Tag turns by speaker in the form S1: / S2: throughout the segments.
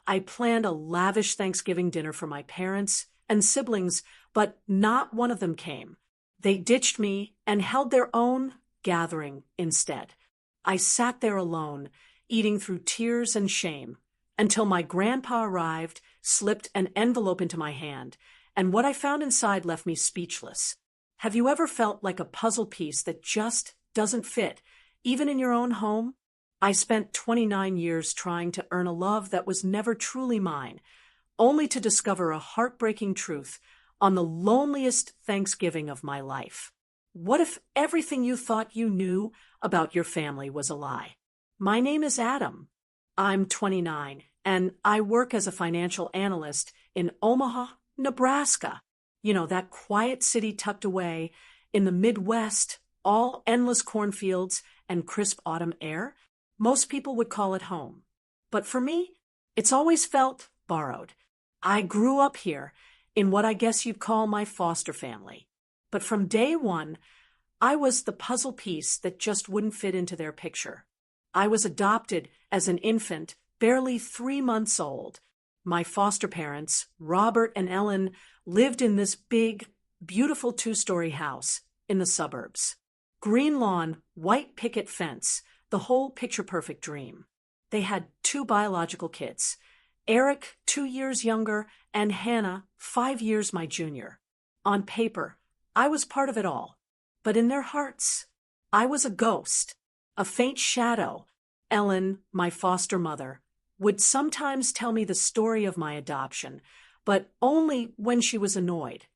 S1: I planned a lavish Thanksgiving dinner for my parents and siblings, but not one of them came. They ditched me and held their own gathering instead. I sat there alone, eating through tears and shame, until my grandpa arrived, slipped an envelope into my hand, and what I found inside left me speechless. Have you ever felt like a puzzle piece that just doesn't fit, even in your own home? I spent 29 years trying to earn a love that was never truly mine, only to discover a heartbreaking truth on the loneliest Thanksgiving of my life. What if everything you thought you knew about your family was a lie? My name is Adam. I'm 29, and I work as a financial analyst in Omaha, Nebraska. You know, that quiet city tucked away in the Midwest, all endless cornfields and crisp autumn air. Most people would call it home. But for me, it's always felt borrowed. I grew up here in what I guess you'd call my foster family. But from day one, I was the puzzle piece that just wouldn't fit into their picture. I was adopted as an infant, barely 3 months old. My foster parents, Robert and Ellen, lived in this big, beautiful 2-story house in the suburbs. Green lawn, white picket fence, the whole picture-perfect dream. They had 2 biological kids, Eric, 2 years younger, and Hannah, 5 years my junior. On paper, I was part of it all. But in their hearts, I was a ghost, a faint shadow. Ellen, my foster mother, would sometimes tell me the story of my adoption, but only when she was annoyed.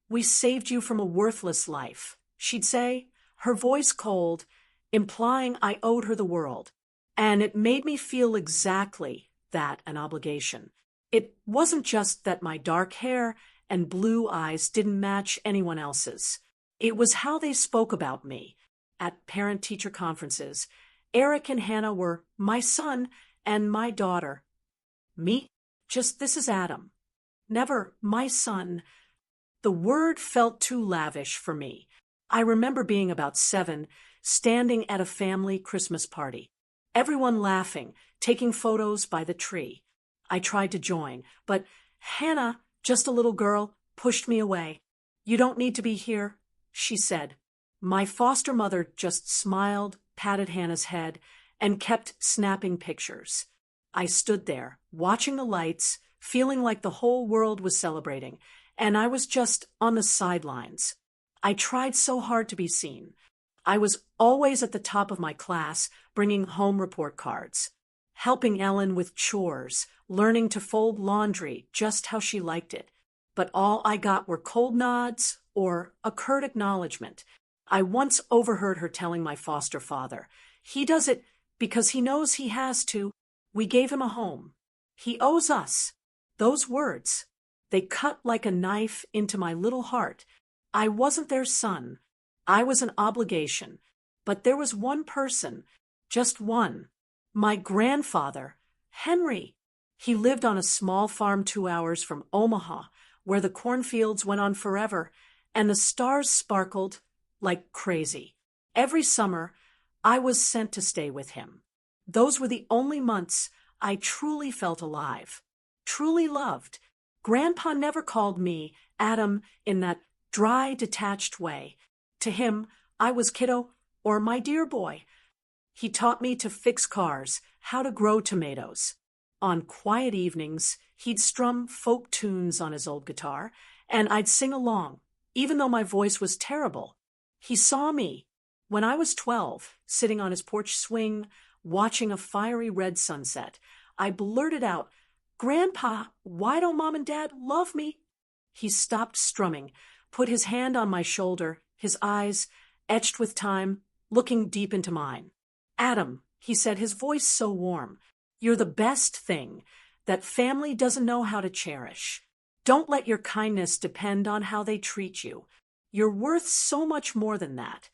S1: "We saved you from a worthless life," she'd say, her voice cold, implying I owed her the world. And it made me feel exactly that, an obligation. It wasn't just that my dark hair and blue eyes didn't match anyone else's. It was how they spoke about me. At parent-teacher conferences, Eric and Hannah were my son and my daughter. Me? Just, "This is Adam." Never "my son." The word felt too lavish for me. I remember being about 7, standing at a family Christmas party. Everyone laughing, taking photos by the tree. I tried to join, but Hannah, just a little girl, pushed me away. "You don't need to be here," she said. My foster mother just smiled, patted Hannah's head, and kept snapping pictures. I stood there, watching the lights, feeling like the whole world was celebrating, and I was just on the sidelines. I tried so hard to be seen. I was always at the top of my class, bringing home report cards, helping Ellen with chores, learning to fold laundry just how she liked it. But all I got were cold nods or a curt acknowledgement. I once overheard her telling my foster father, "He does it because he knows he has to. We gave him a home. He owes us." Those words, they cut like a knife into my little heart. I wasn't their son. I was an obligation. But there was one person, just one. My grandfather, Henry. He lived on a small farm 2 hours from Omaha, where the cornfields went on forever, and the stars sparkled like crazy. Every summer, I was sent to stay with him. Those were the only months I truly felt alive, truly loved. Grandpa never called me Adam in that dry, detached way. To him, I was kiddo or my dear boy. He taught me to fix cars, how to grow tomatoes. On quiet evenings, he'd strum folk tunes on his old guitar, and I'd sing along, even though my voice was terrible. He saw me when I was 12, sitting on his porch swing, watching a fiery red sunset. I blurted out, "Grandpa, why don't Mom and Dad love me?" He stopped strumming, put his hand on my shoulder, his eyes, etched with time, looking deep into mine. "Adam," he said, his voice so warm, "you're the best thing that family doesn't know how to cherish. Don't let your kindness depend on how they treat you. You're worth so much more than that."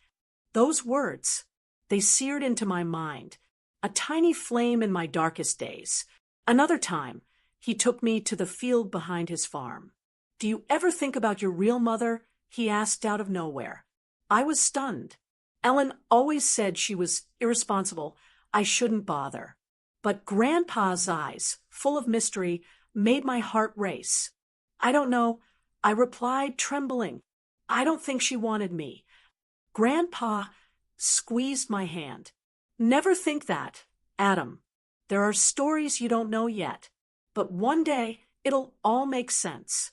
S1: Those words, they seared into my mind, a tiny flame in my darkest days. Another time, he took me to the field behind his farm. "Do you ever think about your real mother?" he asked out of nowhere. I was stunned. Ellen always said she was irresponsible. I shouldn't bother. But Grandpa's eyes, full of mystery, made my heart race. I don't know, I replied, trembling. I don't think she wanted me. Grandpa squeezed my hand. Never think that, Adam. There are stories you don't know yet, but one day it'll all make sense.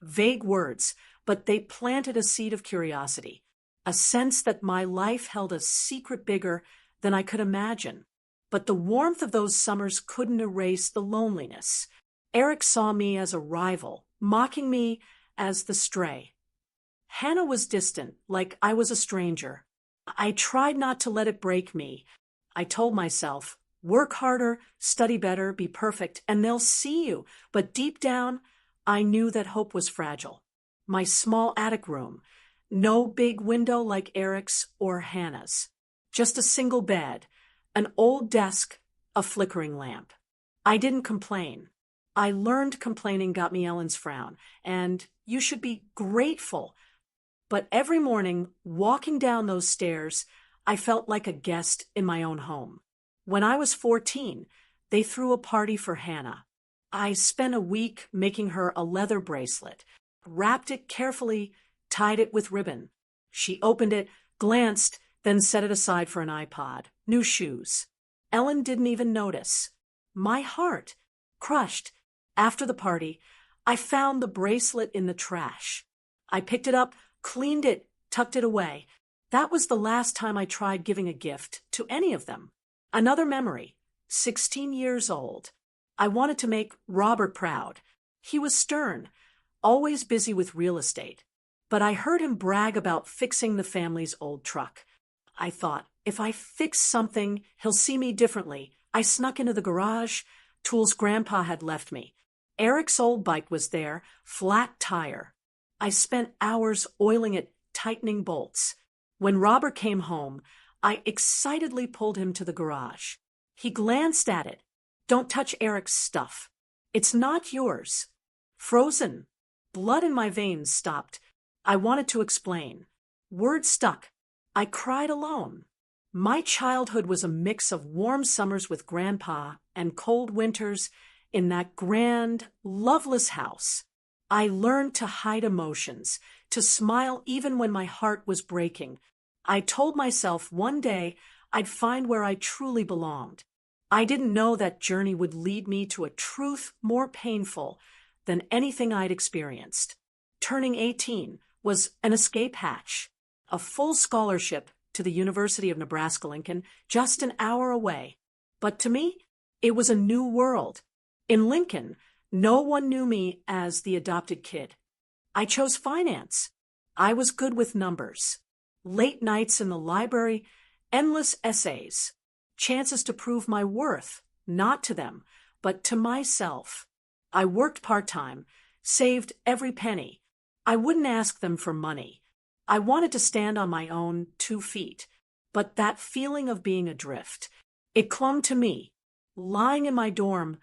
S1: Vague words, but they planted a seed of curiosity, a sense that my life held a secret bigger than I could imagine. But the warmth of those summers couldn't erase the loneliness. Eric saw me as a rival, mocking me as the stray. Hannah was distant, like I was a stranger. I tried not to let it break me. I told myself, work harder, study better, be perfect, and they'll see you. But deep down, I knew that hope was fragile. My small attic room, no big window like Eric's or Hannah's. Just a single bed, an old desk, a flickering lamp. I didn't complain. I learned complaining got me Ellen's frown, and you should be grateful. But every morning, walking down those stairs, I felt like a guest in my own home. When I was 14, they threw a party for Hannah. I spent a week making her a leather bracelet, wrapped it carefully, tied it with ribbon. She opened it, glanced, then set it aside for an iPod, new shoes. Ellen didn't even notice. My heart crushed. After the party, I found the bracelet in the trash. I picked it up, cleaned it, tucked it away. That was the last time I tried giving a gift to any of them. Another memory, 16 years old. I wanted to make Robert proud. He was stern, always busy with real estate. But I heard him brag about fixing the family's old truck. I thought, if I fix something, he'll see me differently. I snuck into the garage, tools Grandpa had left me. Eric's old bike was there, flat tire. I spent hours oiling it, tightening bolts. When Robert came home, I excitedly pulled him to the garage. He glanced at it. Don't touch Eric's stuff. It's not yours. Frozen. Blood in my veins stopped. I wanted to explain. Words stuck. I cried alone. My childhood was a mix of warm summers with Grandpa and cold winters in that grand, loveless house. I learned to hide emotions, to smile even when my heart was breaking. I told myself one day I'd find where I truly belonged. I didn't know that journey would lead me to a truth more painful than anything I'd experienced. Turning 18 was an escape hatch, a full scholarship to the University of Nebraska-Lincoln, just an hour away. But to me, it was a new world. In Lincoln, no one knew me as the adopted kid. I chose finance. I was good with numbers. Late nights in the library, endless essays, chances to prove my worth, not to them, but to myself. I worked part-time, saved every penny. I wouldn't ask them for money. I wanted to stand on my own 2 feet, but that feeling of being adrift, it clung to me. Lying in my dorm,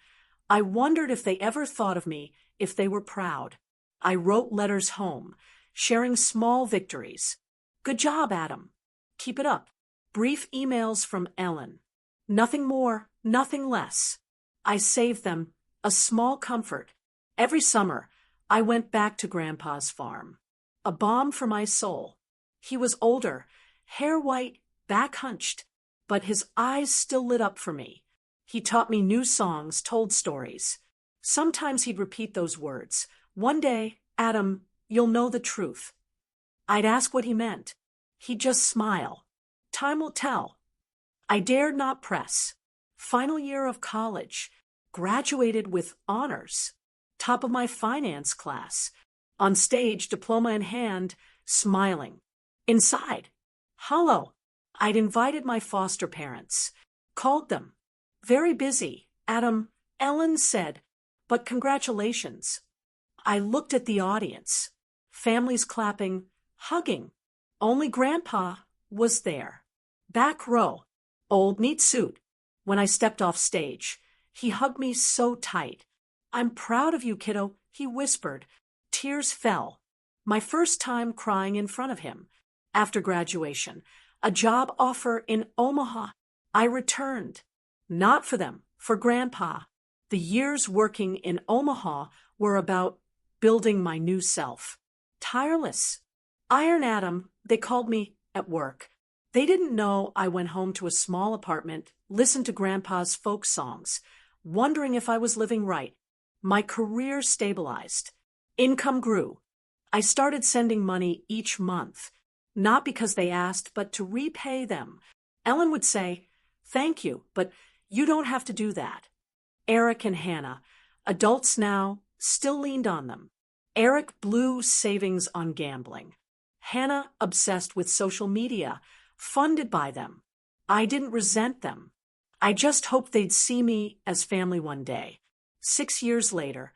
S1: I wondered if they ever thought of me, if they were proud. I wrote letters home, sharing small victories. Good job, Adam. Keep it up. Brief emails from Ellen. Nothing more, nothing less. I saved them, a small comfort. Every summer, I went back to Grandpa's farm. A balm for my soul. He was older, hair white, back hunched, but his eyes still lit up for me. He taught me new songs, told stories. Sometimes he'd repeat those words. One day, Adam, you'll know the truth. I'd ask what he meant. He'd just smile. Time will tell. I dared not press. Final year of college. Graduated with honors. Top of my finance class. On stage, diploma in hand, smiling. Inside, hollow. I'd invited my foster parents. Called them. Very busy. Adam, Ellen said, but congratulations. I looked at the audience. Families clapping, hugging. Only Grandpa was there. Back row. Old neat suit. When I stepped off stage, he hugged me so tight. I'm proud of you, kiddo, he whispered. Tears fell. My first time crying in front of him. After graduation, a job offer in Omaha. I returned. Not for them, For Grandpa, the years working in Omaha were about building my new self. Tireless. Iron Atom, they called me at work. They didn't know I went home to a small apartment, listened to Grandpa's folk songs, wondering if I was living right. My career stabilized. Income grew. I started sending money each month, not because they asked, but to repay them. Ellen would say, "Thank you, but you don't have to do that." Eric and Hannah, adults now, still leaned on them. Eric blew savings on gambling. Hannah obsessed with social media, funded by them. I didn't resent them. I just hoped they'd see me as family one day. 6 years later,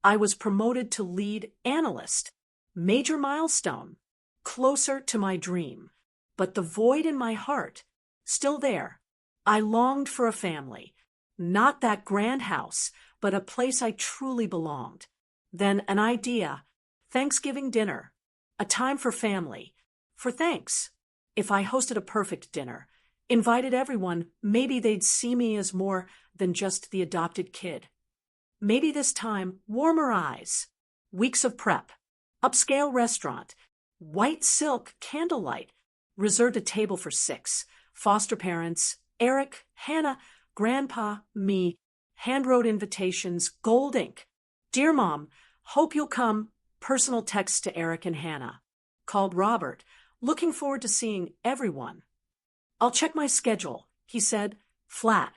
S1: I was promoted to lead analyst. Major milestone. Closer to my dream. But the void in my heart, still there. I longed for a family. Not that grand house, but a place I truly belonged. Then an idea. Thanksgiving dinner. A time for family. For thanks. If I hosted a perfect dinner, invited everyone, maybe they'd see me as more than just the adopted kid. Maybe this time, warmer eyes. Weeks of prep. Upscale restaurant. White silk candlelight. Reserved a table for 6. Foster parents, Eric, Hannah, Grandpa, me. Hand-wrote invitations, gold ink. "Dear Mom, hope you'll come." Personal text to Eric and Hannah. Called Robert. "Looking forward to seeing everyone." "I'll check my schedule," he said, flat.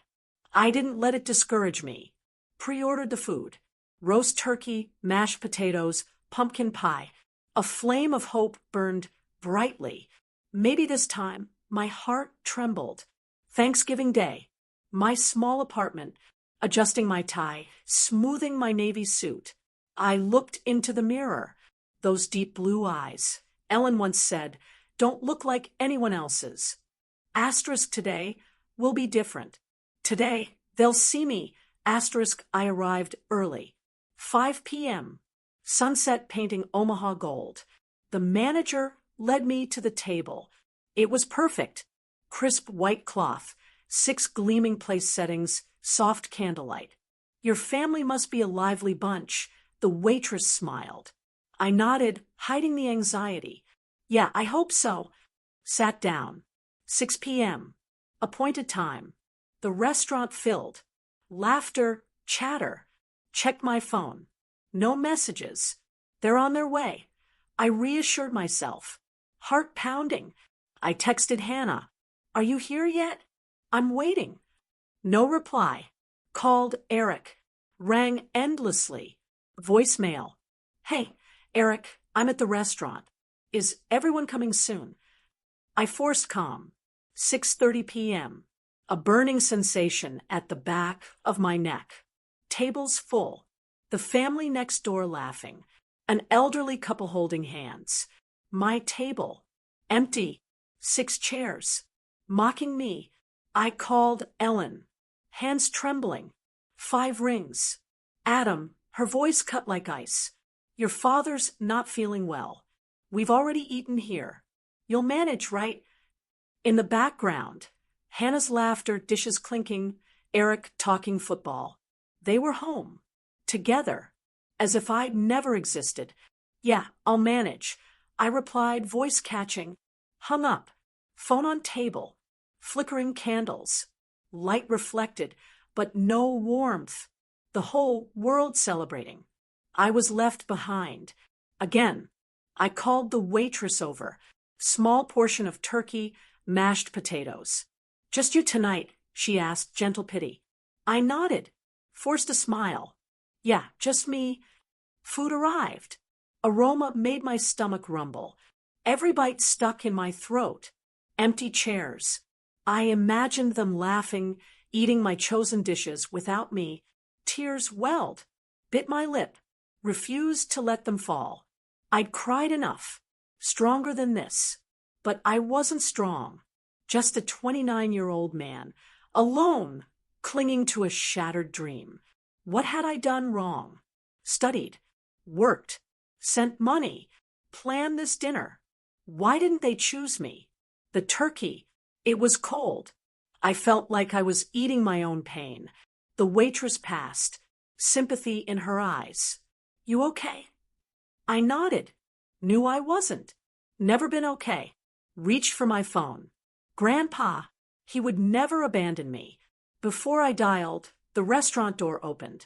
S1: I didn't let it discourage me. Pre-ordered the food. Roast turkey, mashed potatoes, pumpkin pie. A flame of hope burned brightly. Maybe this time, my heart trembled. Thanksgiving Day. My small apartment, adjusting my tie, smoothing my navy suit. I looked into the mirror. Those deep blue eyes. Ellen once said, "Don't look like anyone else's." Asterisk today will be different. Today, they'll see me. Asterisk, I arrived early. 5 p.m. Sunset painting Omaha gold. The manager led me to the table. It was perfect. Crisp white cloth, 6 gleaming place settings, soft candlelight. "Your family must be a lively bunch." The waitress smiled. I nodded, hiding the anxiety. "Yeah, I hope so." Sat down. 6 p.m. Appointed time. The restaurant filled. Laughter, chatter. Checked my phone. No messages. They're on their way. I reassured myself. Heart pounding. I texted Hannah. "Are you here yet?" "I'm waiting." No reply. Called Eric. Rang endlessly. Voicemail. "Hey, Eric, I'm at the restaurant. Is everyone coming soon?" I forced calm. 6:30 p.m. A burning sensation at the back of my neck. Tables full. The family next door laughing. An elderly couple holding hands. My table. Empty. 6 chairs. Mocking me. I called Ellen. Hands trembling. 5 rings. "Adam," her voice cut like ice. "Your father's not feeling well. We've already eaten here. You'll manage, right?" In the background, Hannah's laughter, dishes clinking, Eric talking football. They were home. Together. As if I'd never existed. "Yeah, I'll manage," I replied, voice catching. Hung up. Phone on table. Flickering candles. Light reflected, but no warmth. The whole world celebrating. I was left behind. Again, I called the waitress over. Small portion of turkey, mashed potatoes. "Just you tonight?" she asked, gentle pity. I nodded. Forced a smile. "Yeah, just me." Food arrived. Aroma made my stomach rumble. Every bite stuck in my throat. Empty chairs. I imagined them laughing, eating my chosen dishes without me. Tears welled. Bit my lip. Refused to let them fall. I'd cried enough. Stronger than this. But I wasn't strong. Just a 29-year-old man. Alone. Clinging to a shattered dream. What had I done wrong? Studied. Worked. Sent money. Planned this dinner. Why didn't they choose me? The turkey. It was cold. I felt like I was eating my own pain. The waitress passed, sympathy in her eyes. You okay? I nodded. Knew I wasn't. Never been okay. Reached for my phone. Grandpa, he would never abandon me. Before I dialed, the restaurant door opened.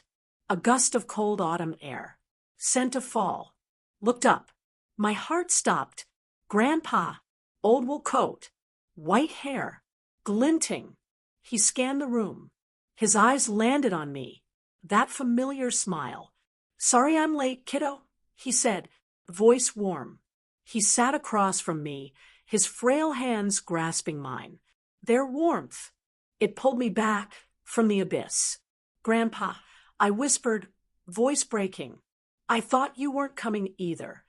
S1: A gust of cold autumn air. Scent of fall. Looked up. My heart stopped. Grandpa, old wool coat, white hair, glinting. He scanned the room. His eyes landed on me. That familiar smile. Sorry I'm late, kiddo, he said, voice warm. He sat across from me, his frail hands grasping mine. Their warmth. It pulled me back from the abyss. Grandpa, I whispered, voice breaking. I thought you weren't coming either.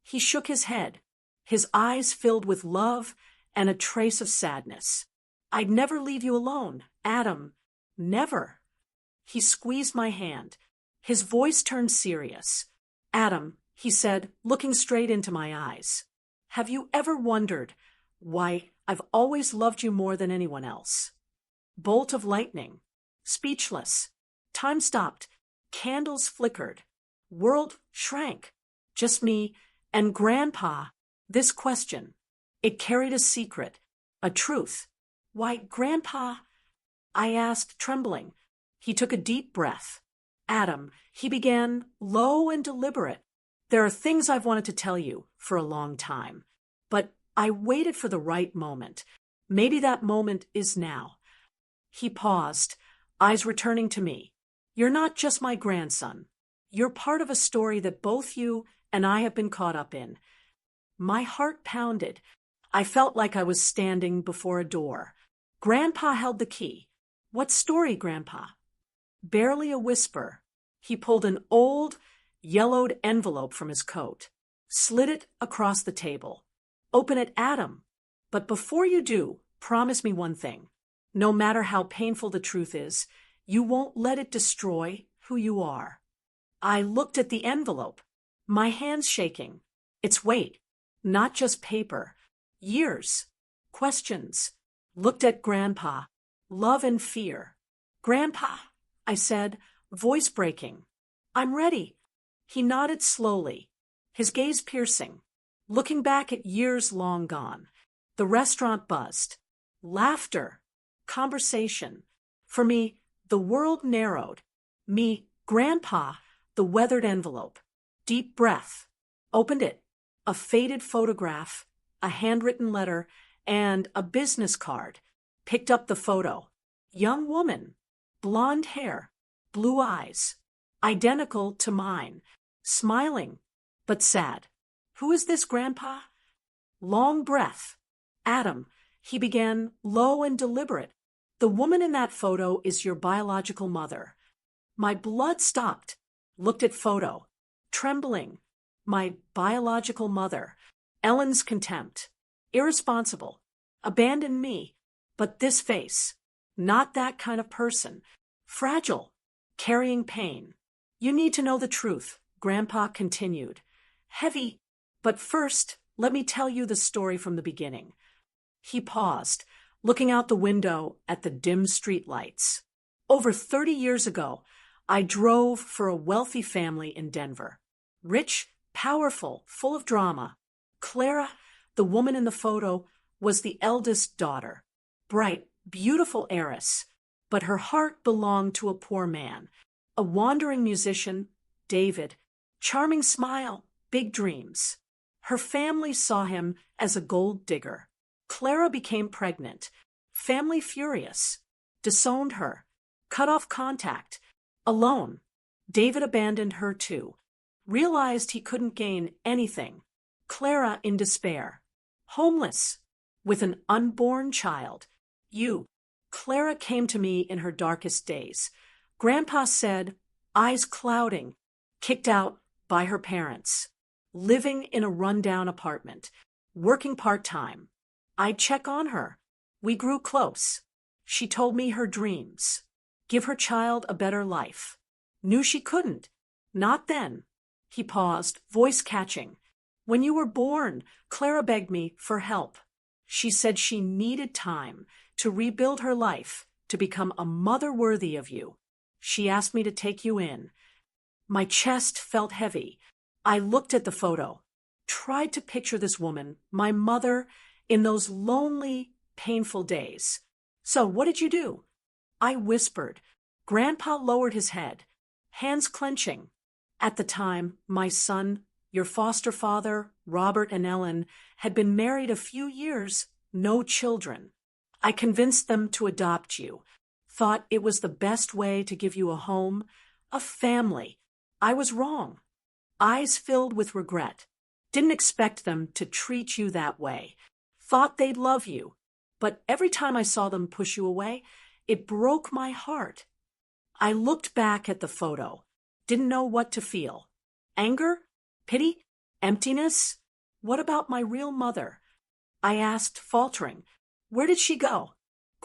S1: He shook his head, his eyes filled with love and a trace of sadness. I'd never leave you alone, Adam. Never. He squeezed my hand. His voice turned serious. Adam, he said, looking straight into my eyes. Have you ever wondered why I've always loved you more than anyone else? Bolt of lightning. Speechless. Time stopped. Candles flickered. World shrank. Just me and Grandpa. This question. It carried a secret, a truth. Why, Grandpa? I asked, trembling. He took a deep breath. Adam, he began, low and deliberate. There are things I've wanted to tell you for a long time, but I waited for the right moment. Maybe that moment is now. He paused, eyes returning to me. You're not just my grandson. You're part of a story that both you and I have been caught up in. My heart pounded. I felt like I was standing before a door. Grandpa held the key. What story, Grandpa? Barely a whisper. He pulled an old, yellowed envelope from his coat, slid it across the table. Open it, Adam. But before you do, promise me one thing. No matter how painful the truth is, you won't let it destroy who you are. I looked at the envelope, my hands shaking. Its weight, not just paper, years, questions. Looked at Grandpa, love and fear. Grandpa, I said, voice breaking. I'm ready. He nodded slowly, his gaze piercing, looking back at years long gone. The restaurant buzzed. Laughter, conversation. For me, the world narrowed. Me, Grandpa, the weathered envelope. Deep breath. Opened it. A faded photograph, a handwritten letter, and a business card. Picked up the photo. Young woman. Blonde hair. Blue eyes. Identical to mine. Smiling, but sad. Who is this, Grandpa? Long breath. Adam, he began, low and deliberate. The woman in that photo is your biological mother. My blood stopped. Looked at photo. Trembling. My biological mother. Ellen's contempt. Irresponsible. Abandoned me. But this face. Not that kind of person. Fragile. Carrying pain. You need to know the truth, Grandpa continued. Heavy. But first, let me tell you the story from the beginning. He paused, looking out the window at the dim streetlights. Over 30 years ago, I drove for a wealthy family in Denver. Rich, powerful, full of drama. Clara, the woman in the photo, was the eldest daughter. Bright, beautiful heiress. But her heart belonged to a poor man. A wandering musician, David. Charming smile, big dreams. Her family saw him as a gold digger. Clara became pregnant. Family furious. Disowned her. Cut off contact. Alone. David abandoned her too. Realized he couldn't gain anything. Clara in despair. Homeless. With an unborn child. Clara came to me in her darkest days. Grandpa said, eyes clouding, kicked out by her parents. Living in a rundown apartment. Working part-time. I'd check on her. We grew close. She told me her dreams. Give her child a better life. Knew she couldn't. Not then. He paused, voice catching. When you were born, Clara begged me for help. She said she needed time to rebuild her life, to become a mother worthy of you. She asked me to take you in. My chest felt heavy. I looked at the photo, tried to picture this woman, my mother, in those lonely, painful days. So, what did you do? I whispered. Grandpa lowered his head, hands clenching. At the time, my son, your foster father, Robert and Ellen, had been married a few years, no children. I convinced them to adopt you, thought it was the best way to give you a home, a family. I was wrong. Eyes filled with regret. Didn't expect them to treat you that way. Thought they'd love you. But every time I saw them push you away, it broke my heart. I looked back at the photo. Didn't know what to feel. Anger? Pity? Emptiness? What about my real mother? I asked, faltering. Where did she go?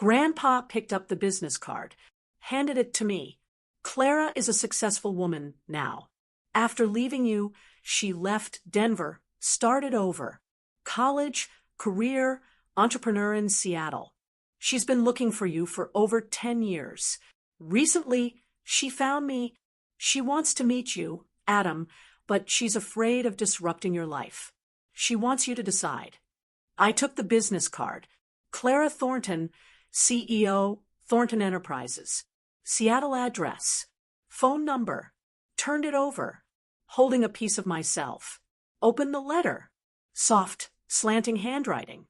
S1: Grandpa picked up the business card, handed it to me. Clara is a successful woman now. After leaving you, she left Denver, started over. College, career, entrepreneur in Seattle. She's been looking for you for over 10 years. Recently, she found me. She wants to meet you, Adam, but she's afraid of disrupting your life. She wants you to decide. I took the business card. Clara Thornton, CEO, Thornton Enterprises. Seattle address. Phone number. Turned it over, holding a piece of myself. Opened the letter. Soft, slanting handwriting.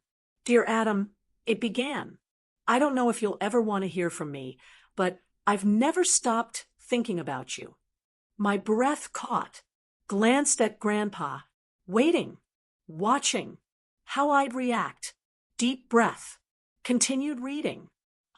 S1: Dear Adam, it began. I don't know if you'll ever want to hear from me, but I've never stopped thinking about you. My breath caught, glanced at Grandpa, waiting, watching, how I'd react. Deep breath. Continued reading.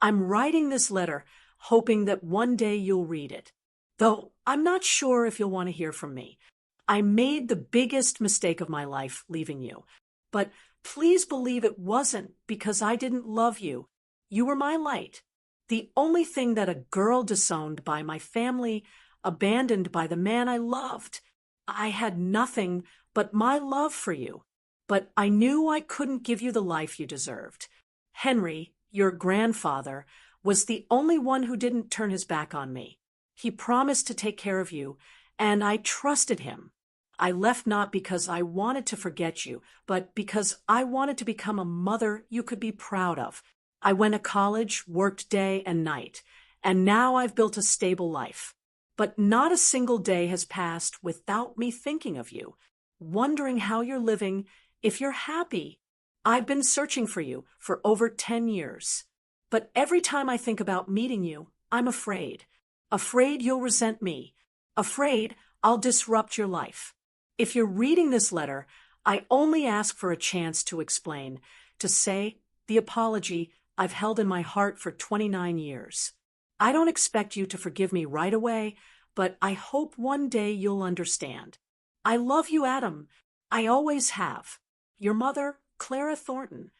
S1: I'm writing this letter, hoping that one day you'll read it. Though I'm not sure if you'll want to hear from me. I made the biggest mistake of my life leaving you. But please believe it wasn't because I didn't love you. You were my light. The only thing that a girl disowned by my family, abandoned by the man I loved. I had nothing but my love for you. But I knew I couldn't give you the life you deserved. Henry, your grandfather, was the only one who didn't turn his back on me. He promised to take care of you, and I trusted him. I left not because I wanted to forget you, but because I wanted to become a mother you could be proud of. I went to college, worked day and night, and now I've built a stable life. But not a single day has passed without me thinking of you, wondering how you're living, if you're happy. I've been searching for you for over 10 years. But every time I think about meeting you, I'm afraid. Afraid you'll resent me. Afraid I'll disrupt your life. If you're reading this letter, I only ask for a chance to explain, to say the apology I've held in my heart for 29 years. I don't expect you to forgive me right away, but I hope one day you'll understand. I love you, Adam. I always have. Your mother, Clara Thornton.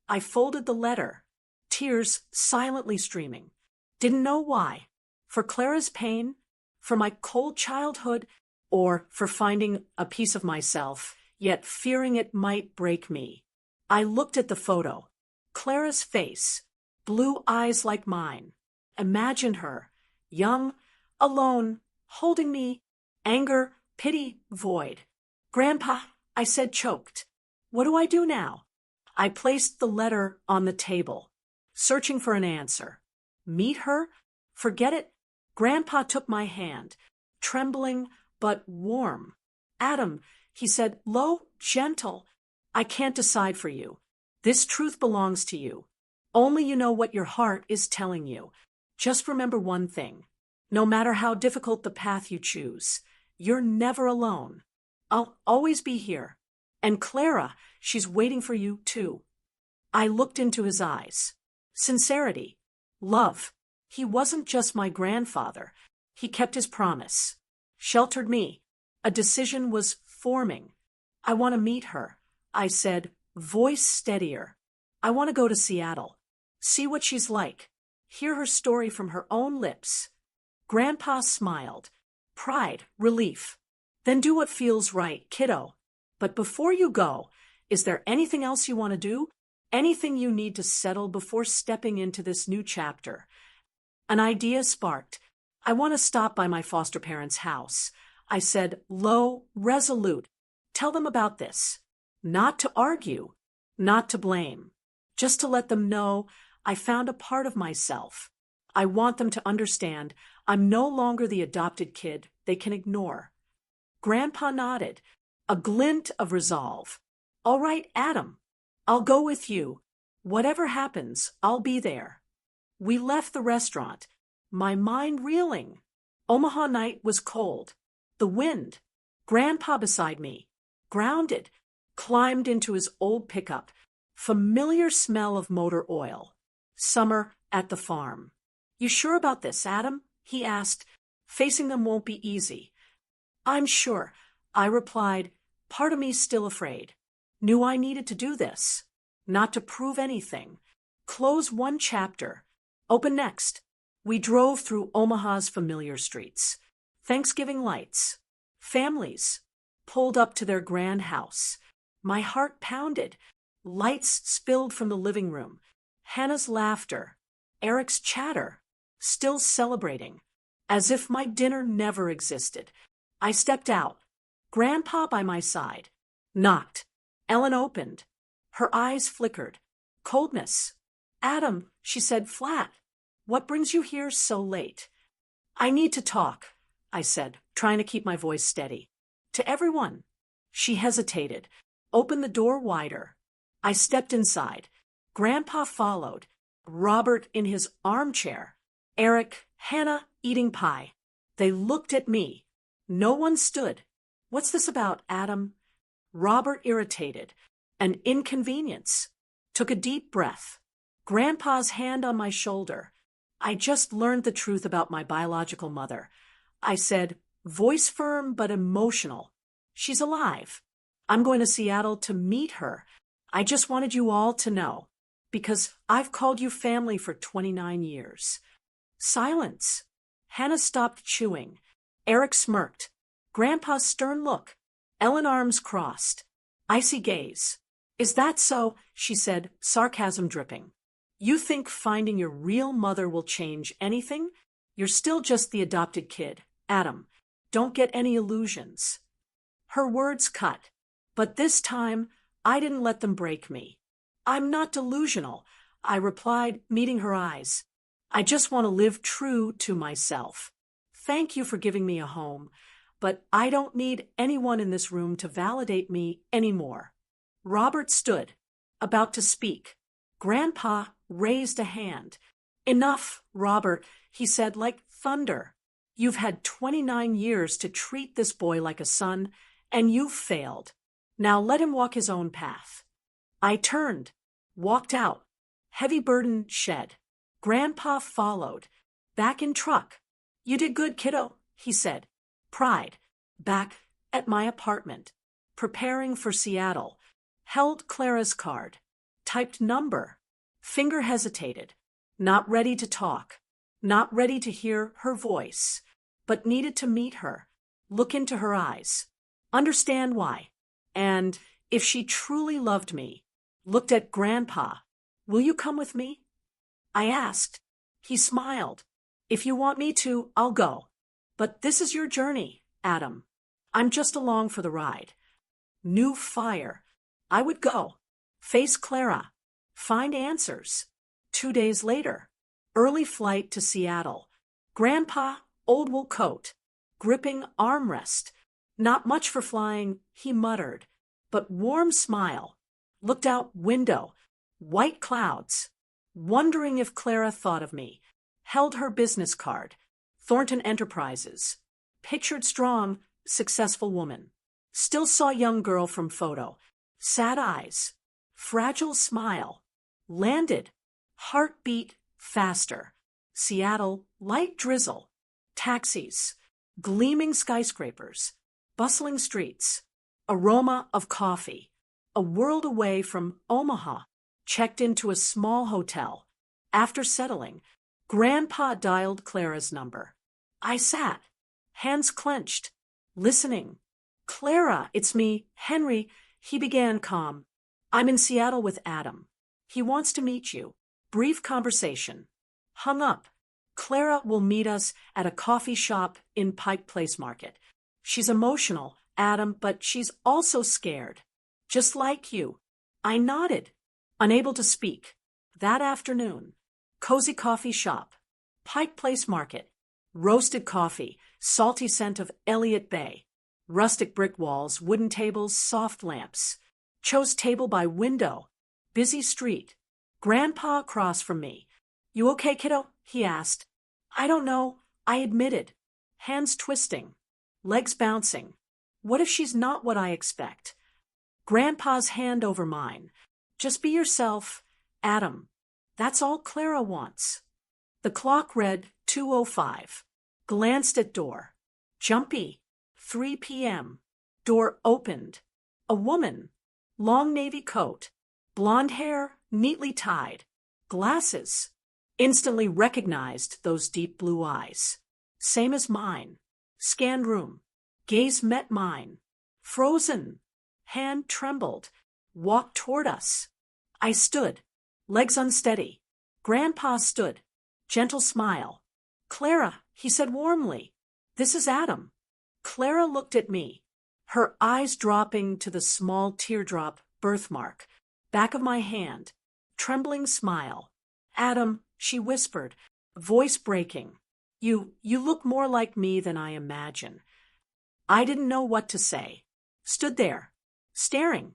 S1: I folded the letter, tears silently streaming. Didn't know why. For Clara's pain, for my cold childhood, or for finding a piece of myself, yet fearing it might break me. I looked at the photo. Clara's face, blue eyes like mine. Imagined her, young, alone, holding me, anger, pity, void. Grandpa, I said, choked. What do I do now? I placed the letter on the table, searching for an answer. Meet her? Forget it? Grandpa took my hand, trembling but warm. Adam, he said, low, gentle. I can't decide for you. This truth belongs to you. Only you know what your heart is telling you. Just remember one thing. No matter how difficult the path you choose, you're never alone. I'll always be here. And Clara, she's waiting for you too. I looked into his eyes. Sincerity. Love. He wasn't just my grandfather. He kept his promise. Sheltered me. A decision was forming. I want to meet her, I said, voice steadier. I want to go to Seattle. See what she's like. Hear her story from her own lips. Grandpa smiled. Pride, relief. Then do what feels right, kiddo. But before you go, is there anything else you want to do? Anything you need to settle before stepping into this new chapter? An idea sparked. I want to stop by my foster parents' house. I said, low, resolute. Tell them about this. Not to argue, not to blame. Just to let them know I found a part of myself. I want them to understand I'm no longer the adopted kid they can ignore. Grandpa nodded, a glint of resolve. All right, Adam. I'll go with you. Whatever happens, I'll be there. We left the restaurant, my mind reeling. Omaha night was cold. The wind. Grandpa beside me, grounded, climbed into his old pickup. Familiar smell of motor oil. Summer at the farm. You sure about this, Adam? He asked. Facing them won't be easy. I'm sure, I replied, part of me still afraid. Knew I needed to do this. Not to prove anything. Close one chapter. Open next. We drove through Omaha's familiar streets. Thanksgiving lights. Families. Pulled up to their grand house. My heart pounded. Lights spilled from the living room. Hannah's laughter. Eric's chatter. Still celebrating. As if my dinner never existed. I stepped out. Grandpa by my side. Knocked. Ellen opened. Her eyes flickered. Coldness. Adam, she said flat. What brings you here so late? I need to talk, I said, trying to keep my voice steady. To everyone. She hesitated. Opened the door wider. I stepped inside. Grandpa followed. Robert in his armchair. Eric, Hannah eating pie. They looked at me. No one stood. What's this about, Adam? Robert irritated. An inconvenience. Took a deep breath. Grandpa's hand on my shoulder. I just learned the truth about my biological mother. I said, voice firm but emotional. She's alive. I'm going to Seattle to meet her. I just wanted you all to know. Because I've called you family for 29 years. Silence. Hannah stopped chewing. Eric smirked. Grandpa's stern look. Ellen arms crossed. Icy gaze. Is that so? She said, sarcasm dripping. You think finding your real mother will change anything? You're still just the adopted kid, Adam. Don't get any illusions. Her words cut. But this time, I didn't let them break me. I'm not delusional, I replied, meeting her eyes. I just want to live true to myself. Thank you for giving me a home, but I don't need anyone in this room to validate me anymore. Robert stood, about to speak. Grandpa raised a hand. Enough, Robert, he said like thunder. You've had 29 years to treat this boy like a son, and you've failed. Now let him walk his own path. I turned, walked out, heavy burden shed. Grandpa followed, back in truck. You did good, kiddo, he said. Pride, back at my apartment, preparing for Seattle. Held Clara's card, typed number, finger hesitated, not ready to talk, not ready to hear her voice, but needed to meet her, look into her eyes, understand why, and, if she truly loved me, looked at Grandpa. Will you come with me? I asked. He smiled. If you want me to, I'll go. But this is your journey, Adam. I'm just along for the ride. New fire. I would go. Face Clara. Find answers. 2 days later. Early flight to Seattle. Grandpa, old wool coat. Gripping armrest. Not much for flying, he muttered. But warm smile. Looked out window. White clouds. Wondering if Clara thought of me. Held her business card. Thornton Enterprises. Pictured strong, successful woman. Still saw young girl from photo. Sad eyes. Fragile smile. Landed. Heartbeat faster. Seattle, light drizzle. Taxis. Gleaming skyscrapers. Bustling streets. Aroma of coffee. A world away from Omaha. Checked into a small hotel. After settling, Grandpa dialed Clara's number. I sat, hands clenched, listening. Clara, it's me, Henry, he began calm. I'm in Seattle with Adam. He wants to meet you. Brief conversation. Hung up. Clara will meet us at a coffee shop in Pike Place Market. She's emotional, Adam, but she's also scared. Just like you. I nodded, unable to speak. That afternoon, cozy coffee shop, Pike Place Market, roasted coffee, salty scent of Elliott Bay, rustic brick walls, wooden tables, soft lamps. Chose table by window, busy street. Grandpa across from me. You okay, kiddo? He asked. I don't know, I admitted. Hands twisting, legs bouncing. What if she's not what I expect? Grandpa's hand over mine. Just be yourself, Adam. That's all Clara wants. The clock read 2:05. Glanced at door. Jumpy. 3 p.m. Door opened. A woman. Long navy coat. Blonde hair, neatly tied. Glasses. Instantly recognized those deep blue eyes. Same as mine. Scanned room. Gaze met mine. Frozen. Hand trembled. Walked toward us. I stood. Legs unsteady. Grandpa stood. Gentle smile. Clara, he said warmly. This is Adam. Clara looked at me, her eyes dropping to the small teardrop birthmark, back of my hand, trembling smile. Adam, she whispered, voice breaking. You look more like me than I imagine. I didn't know what to say. Stood there, staring.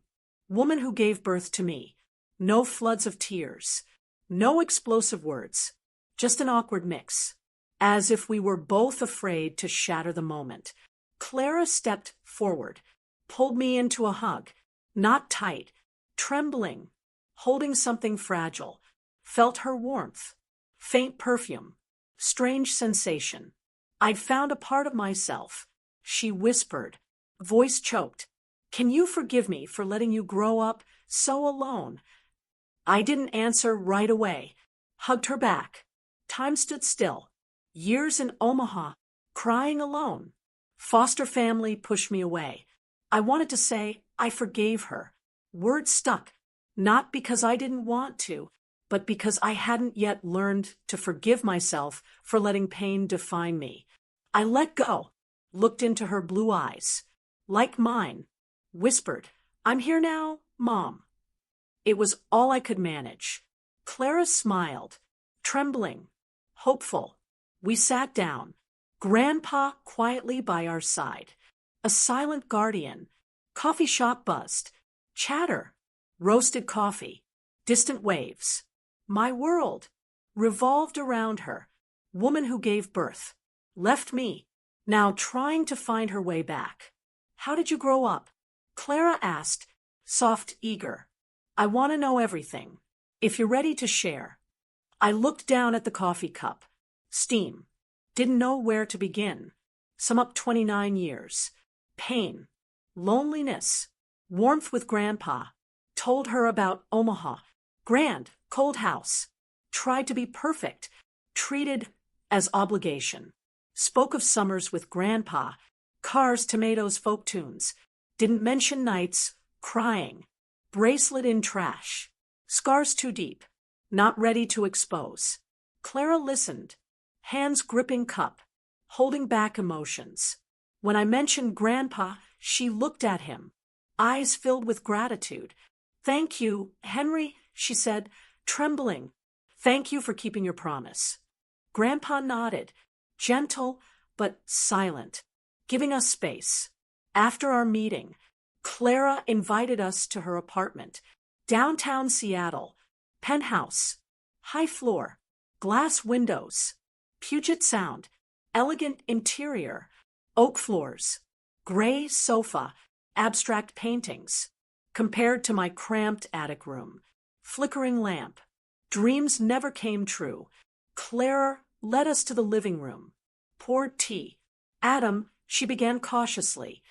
S1: Woman who gave birth to me. No floods of tears. No explosive words. Just an awkward mix. As if we were both afraid to shatter the moment. Clara stepped forward, pulled me into a hug. Not tight. Trembling. Holding something fragile. Felt her warmth. Faint perfume. Strange sensation. I'd found a part of myself. She whispered. Voice choked. Can you forgive me for letting you grow up so alone? I didn't answer right away. Hugged her back. Time stood still. Years in Omaha, crying alone. Foster family pushed me away. I wanted to say I forgave her. Words stuck. Not because I didn't want to, but because I hadn't yet learned to forgive myself for letting pain define me. I let go, looked into her blue eyes, like mine, whispered, I'm here now, Mom. It was all I could manage. Clara smiled, trembling, hopeful. We sat down, Grandpa quietly by our side, a silent guardian. Coffee shop buzzed, chatter, roasted coffee, distant waves. My world revolved around her, woman who gave birth, left me, now trying to find her way back. How did you grow up? Clara asked, soft, eager. I want to know everything, if you're ready to share. I looked down at the coffee cup. Steam. Didn't know where to begin. Sum up 29 years. Pain. Loneliness. Warmth with Grandpa. Told her about Omaha. Grand, cold house. Tried to be perfect. Treated as obligation. Spoke of summers with Grandpa. Cars, tomatoes, folk tunes. Didn't mention nights. Crying. Bracelet in trash. Scars too deep. Not ready to expose. Clara listened. Hands gripping cup. Holding back emotions. When I mentioned Grandpa, she looked at him. Eyes filled with gratitude. Thank you, Henry, she said, trembling. Thank you for keeping your promise. Grandpa nodded, gentle but silent, giving us space. After our meeting, Clara invited us to her apartment, downtown Seattle, penthouse, high floor, glass windows, Puget Sound, elegant interior, oak floors, gray sofa, abstract paintings, compared to my cramped attic room, flickering lamp. Dreams never came true. Clara led us to the living room, poured tea. Adam, she began cautiously,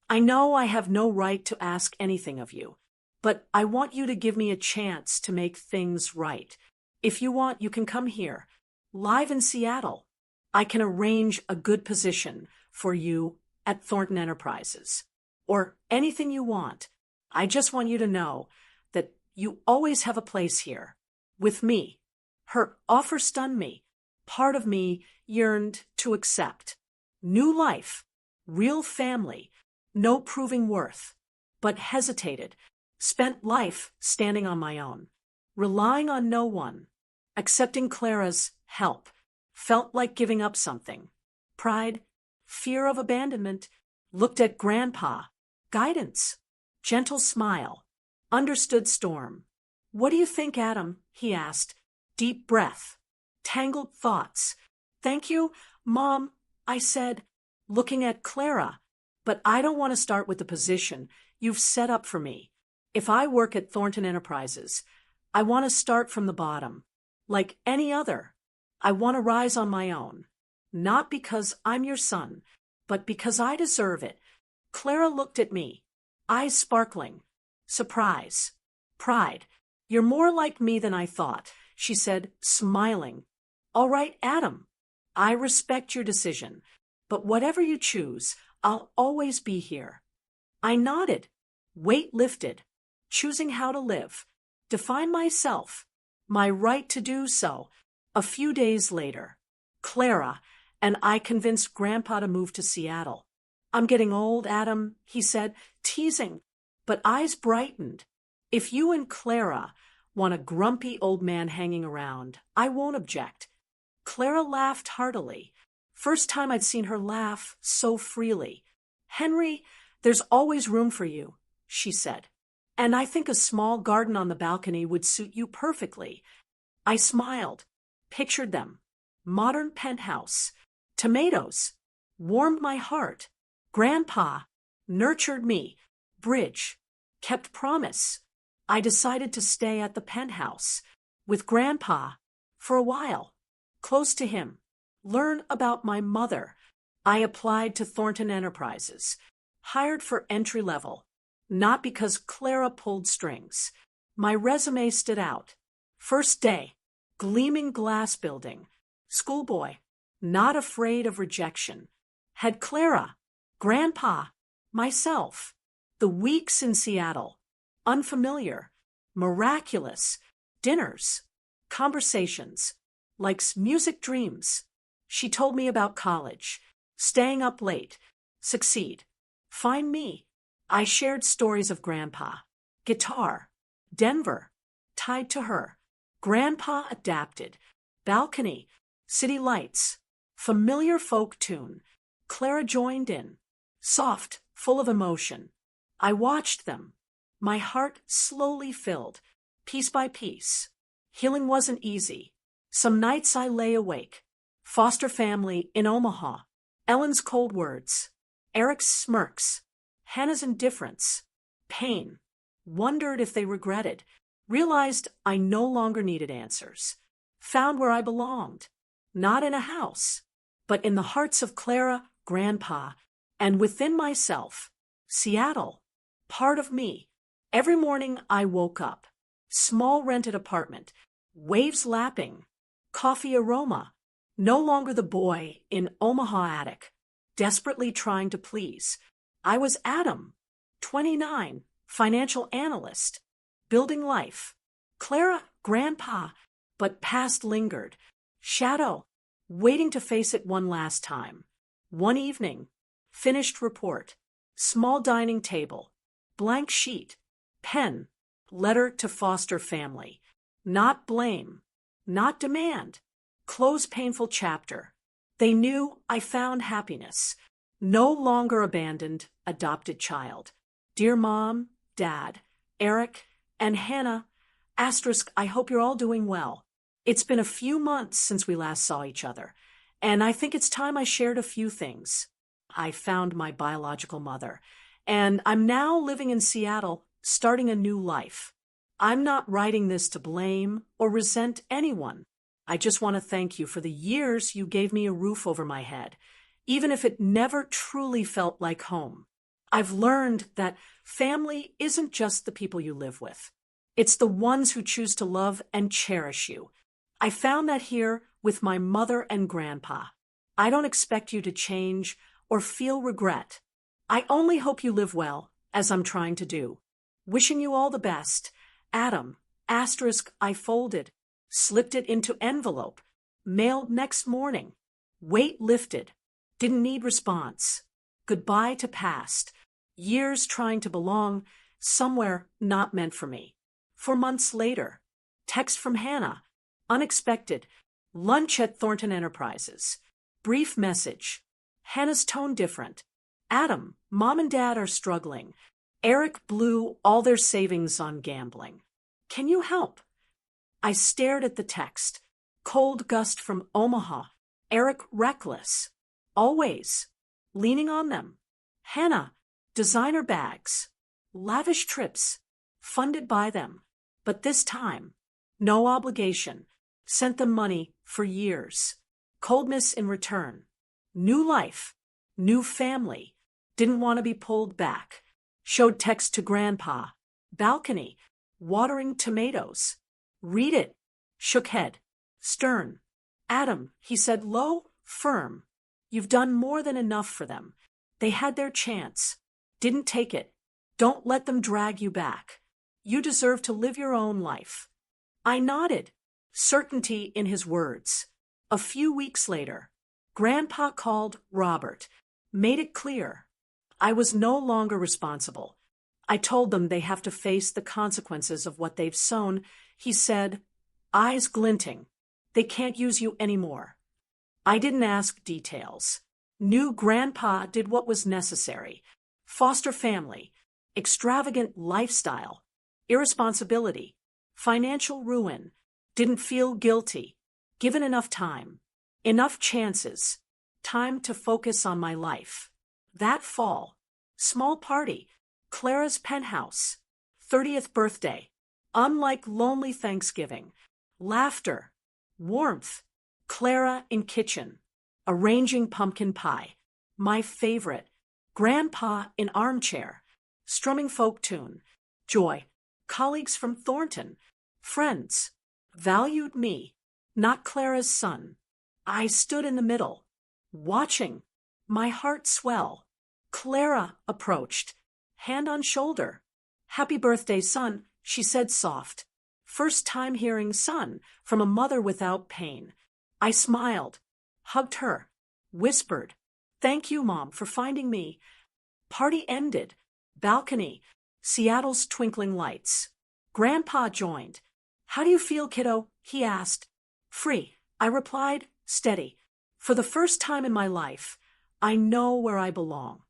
S1: I know I have no right to ask anything of you, but I want you to give me a chance to make things right. If you want, you can come here, live in Seattle. I can arrange a good position for you at Thornton Enterprises, or anything you want. I just want you to know that you always have a place here, with me. Her offer stunned me. part of me yearned to accept. New life, real family, no proving worth, but hesitated, spent life standing on my own, relying on no one, accepting Clara's help, felt like giving up something. Pride, fear of abandonment, looked at Grandpa, guidance, gentle smile, understood storm. What do you think, Adam? He asked. Deep breath, tangled thoughts. Thank you, Mom, I said, looking at Clara. But I don't want to start with the position you've set up for me. If I work at Thornton Enterprises, I want to start from the bottom. Like any other, I want to rise on my own. Not because I'm your son, but because I deserve it. Clara looked at me, eyes sparkling. Surprise. Pride. You're more like me than I thought, she said, smiling. All right, Adam. I respect your decision, but whatever you choose, I'll always be here. I nodded, weight lifted, choosing how to live, define myself, my right to do so. A few days later, Clara and I convinced Grandpa to move to Seattle. I'm getting old, Adam, he said, teasing, but eyes brightened. If you and Clara want a grumpy old man hanging around, I won't object. Clara laughed heartily. First time I'd seen her laugh so freely. Henry, there's always room for you, she said. And I think a small garden on the balcony would suit you perfectly. I smiled, pictured them. Modern penthouse, tomatoes, warmed my heart. Grandpa nurtured me, bridge, kept promise. I decided to stay at the penthouse with Grandpa for a while, close to him, learn about my mother. I applied to Thornton Enterprises, hired for entry level, not because Clara pulled strings. My resume stood out. First day, gleaming glass building, schoolboy, not afraid of rejection. Had Clara, Grandpa, myself. The weeks in Seattle, unfamiliar, miraculous, dinners, conversations, like music dreams. She told me about college, staying up late, succeed, find me. I shared stories of Grandpa, guitar, Denver, tied to her. Grandpa adapted, balcony, city lights, familiar folk tune. Clara joined in, soft, full of emotion. I watched them. My heart slowly filled, piece by piece. Healing wasn't easy. Some nights I lay awake. Foster family in Omaha. Ellen's cold words. Eric's smirks. Hannah's indifference. Pain. Wondered if they regretted. Realized I no longer needed answers. Found where I belonged. Not in a house, but in the hearts of Clara, Grandpa, and within myself. Seattle. Part of me. Every morning I woke up. Small rented apartment. Waves lapping. Coffee aroma. No longer the boy in Omaha attic, desperately trying to please. I was Adam, 29, financial analyst, building life. Clara, Grandpa, but past lingered. Shadow, waiting to face it one last time. One evening, finished report. Small dining table. Blank sheet, pen, letter to foster family. Not blame, not demand. Close painful chapter. They knew I found happiness. No longer abandoned, adopted child. Dear Mom, Dad, Eric, and Hannah, asterisk, I hope you're all doing well. It's been a few months since we last saw each other, and I think it's time I shared a few things. I found my biological mother, and I'm now living in Seattle, starting a new life. I'm not writing this to blame or resent anyone. I just want to thank you for the years you gave me a roof over my head, even if it never truly felt like home. I've learned that family isn't just the people you live with. It's the ones who choose to love and cherish you. I found that here with my mother and Grandpa. I don't expect you to change or feel regret. I only hope you live well, as I'm trying to do. Wishing you all the best. Adam, asterisk, I folded, slipped it into envelope, Mailed next morning. Weight lifted. Didn't need response. Goodbye to past. Years trying to belong somewhere not meant for me. 4 months later. Text from Hannah. Unexpected. Lunch at Thornton Enterprises. Brief message. Hannah's tone different. Adam, Mom and Dad are struggling. Eric blew all their savings on gambling. Can you help? I stared at the text. Cold gust from Omaha. Eric reckless. Always. Leaning on them. Hannah, designer bags. Lavish trips. Funded by them. But this time, no obligation. Sent them money for years. Coldness in return. New life. New family. Didn't want to be pulled back. Showed text to Grandpa. Balcony. Watering tomatoes. Read it. Shook head. Stern. Adam, he said low, firm. You've done more than enough for them. They had their chance. Didn't take it. Don't let them drag you back. You deserve to live your own life. I nodded. Certainty in his words. A few weeks later, Grandpa called Robert. Made it clear. I was no longer responsible. I told them they have to face the consequences of what they've sown. He said, eyes glinting, they can't use you anymore. I didn't ask details. Knew Grandpa did what was necessary. Foster family, extravagant lifestyle, irresponsibility, financial ruin. Didn't feel guilty. Given enough time. Enough chances. Time to focus on my life. That fall. Small party. Clara's penthouse. 30th birthday. Unlike lonely Thanksgiving. Laughter. Warmth. Clara in kitchen. Arranging pumpkin pie. My favorite. Grandpa in armchair. Strumming folk tune. Joy. Colleagues from Thornton. Friends. Valued me. Not Clara's son. I stood in the middle. Watching. My heart swell. Clara approached. Hand on shoulder. Happy birthday, son, she said soft. First time hearing son from a mother without pain. I smiled. Hugged her. Whispered. Thank you, Mom, for finding me. Party ended. Balcony. Seattle's twinkling lights. Grandpa joined. How do you feel, kiddo? He asked. Free, I replied, steady. For the first time in my life, I know where I belong.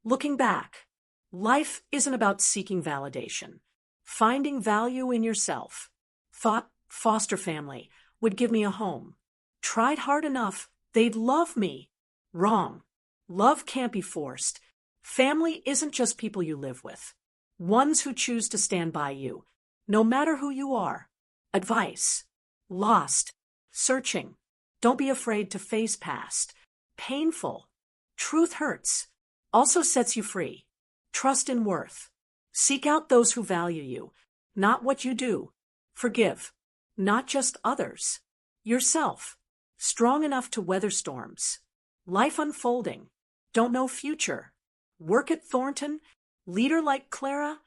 S1: Looking back, life isn't about seeking validation. Finding value in yourself. Thought foster family would give me a home. Tried hard enough, they'd love me. Wrong. Love can't be forced. Family isn't just people you live with. Ones who choose to stand by you. No matter who you are. Advice. Lost. Searching. Don't be afraid to face past. Painful. Truth hurts. Also sets you free. Trust in worth. Seek out those who value you. Not what you do. Forgive. Not just others. Yourself. Strong enough to weather storms. Life unfolding. Don't know future. Work at Thornton. Leader like Clara.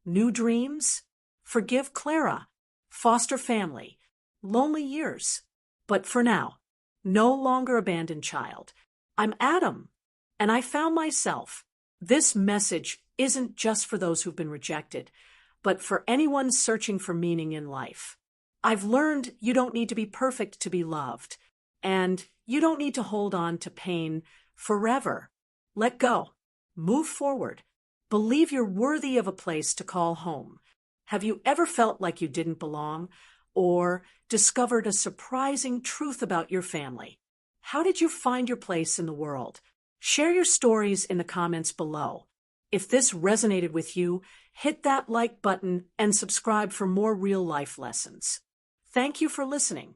S1: New dreams. Forgive Clara. Foster family. Lonely years. But for now, no longer abandoned child. I'm Adam, and I found myself. This message isn't just for those who've been rejected, but for anyone searching for meaning in life. I've learned you don't need to be perfect to be loved, and you don't need to hold on to pain forever. Let go. Move forward. Believe you're worthy of a place to call home. Have you ever felt like you didn't belong, or discovered a surprising truth about your family? How did you find your place in the world? Share your stories in the comments below. If this resonated with you, hit that like button and subscribe for more real-life lessons. Thank you for listening.